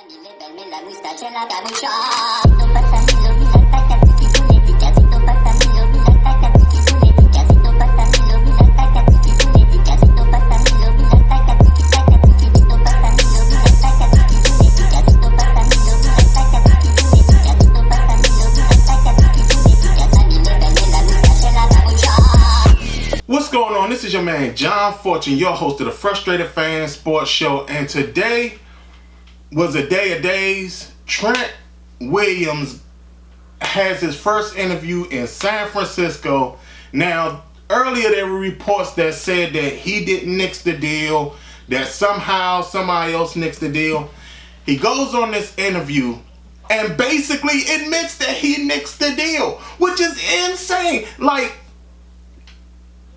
Verme la moustache en la camucha. Siento patanilo, mira taca tiki punetica. Siento patanilo, mira taca tiki punetica. Siento patanilo, mira taca tiki punetica. Siento patanilo, mira taca tiki taca tiki. Siento patanilo, mira taca tiki punetica. Siento patanilo, mira taca tiki punetica. Siento patanilo, mira taca tiki punetica. Samile, verme la moustache en la camucha. What's going on? This is your man John Fortune, your host of the Frustrated Fan Sports Show, and today was a day of days. Trent Williams has his first interview in San Francisco. Now, earlier there were reports that said that he didn't nix the deal, that somehow somebody else nixed the deal. He goes on this interview and basically admits that he nixed the deal, which is insane. Like,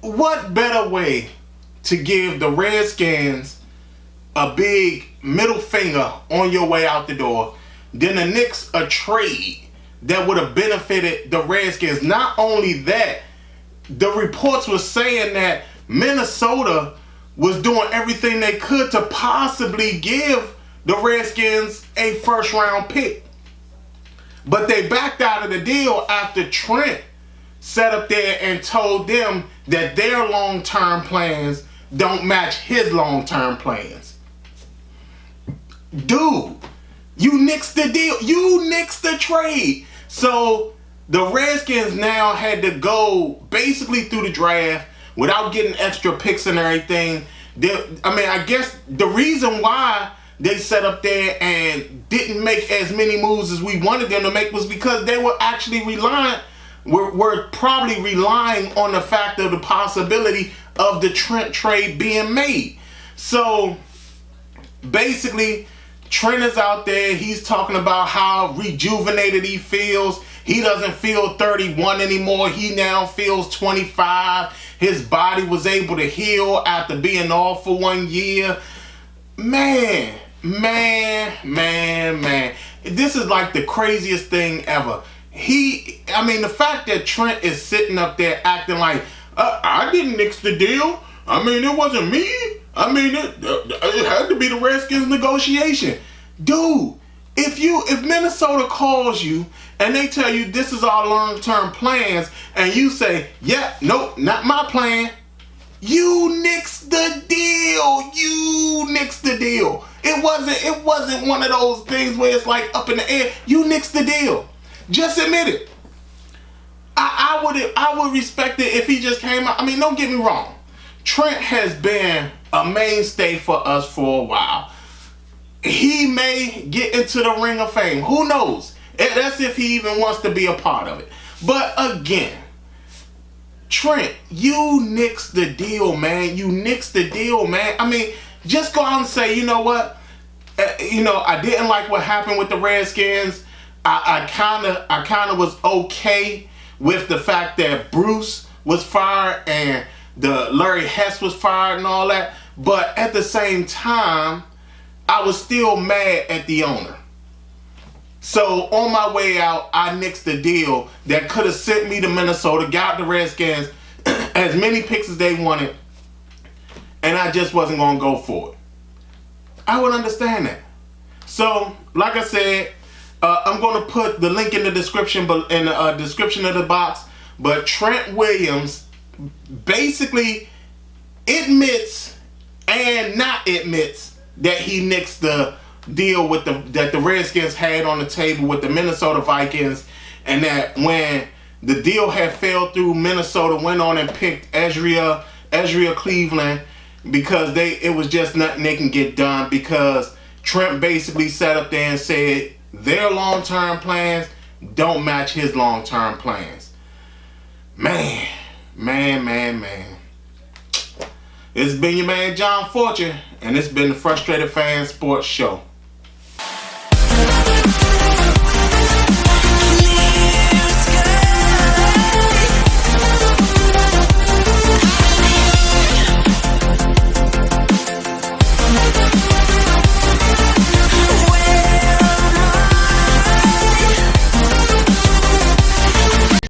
what better way to give the Redskins a big middle finger on your way out the door than to nix a trade that would have benefited the Redskins? Not only that, the reports were saying that Minnesota was doing everything they could to possibly give the Redskins a first round pick. But they backed out of the deal after Trent sat up there and told them that their long-term plans don't match his long-term plans. Dude, you nixed the deal. You nixed the trade. So the Redskins now had to go basically through the draft without getting extra picks and everything. I guess the reason why they sat up there and didn't make as many moves as we wanted them to make was because they were actually we're probably relying on the fact of the possibility of the Trent trade being made. So basically, Trent is out there. He's talking about how rejuvenated he feels. He doesn't feel 31 anymore. He now feels 25. His body was able to heal after being off for 1 year. Man. This is like the craziest thing ever. The fact that Trent is sitting up there acting like, I didn't nix the deal. It wasn't me. It had to be the Redskins negotiation. Dude, if Minnesota calls you and they tell you this is our long-term plans and you say, yeah, nope, not my plan, you nixed the deal. You nixed the deal. It wasn't one of those things where it's like up in the air. You nixed the deal. Just admit it. I would respect it if he just came out. Don't get me wrong. Trent has been a mainstay for us for a while. He may get into the Ring of Fame. Who knows? That's if he even wants to be a part of it. But again, Trent, you nixed the deal, man. You nixed the deal, man. Just go out and say, you know what? I didn't like what happened with the Redskins. I kind of was okay with the fact that Bruce was fired and the Larry Hess was fired and all that. But at the same time, I was still mad at the owner. So on my way out, I nixed the deal that could have sent me to Minnesota, got the Redskins as many picks as they wanted, and I just wasn't going to go for it. I would understand that. So, like I said, I'm going to put the link in the description of the box. But Trent Williams basically admits and not admits that he nixed the deal that the Redskins had on the table with the Minnesota Vikings, and that when the deal had failed through, Minnesota went on and picked Ezra Cleveland because it was just nothing they can get done, because Trent basically sat up there and said their long-term plans don't match his long-term plans. Man. It's been your man John Fortune, and it's been the Frustrated Fan Sports Show.